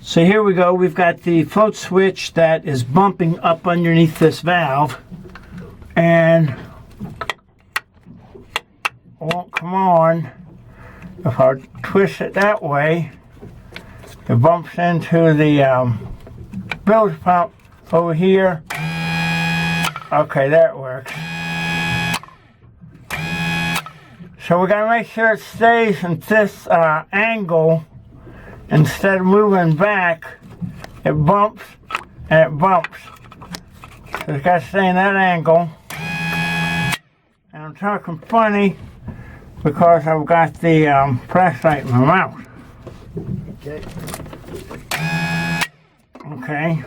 So here we go. We've got the float switch that is bumping up underneath this valve, and it won't come on. If I twist it that way, it bumps into the bilge pump over here. Okay, that works. So we gotta make sure it stays in this angle. Instead of moving back, it bumps and it bumps. So it's got to stay in that angle. And I'm talking funny because I've got the flashlight in my mouth. Okay. Okay.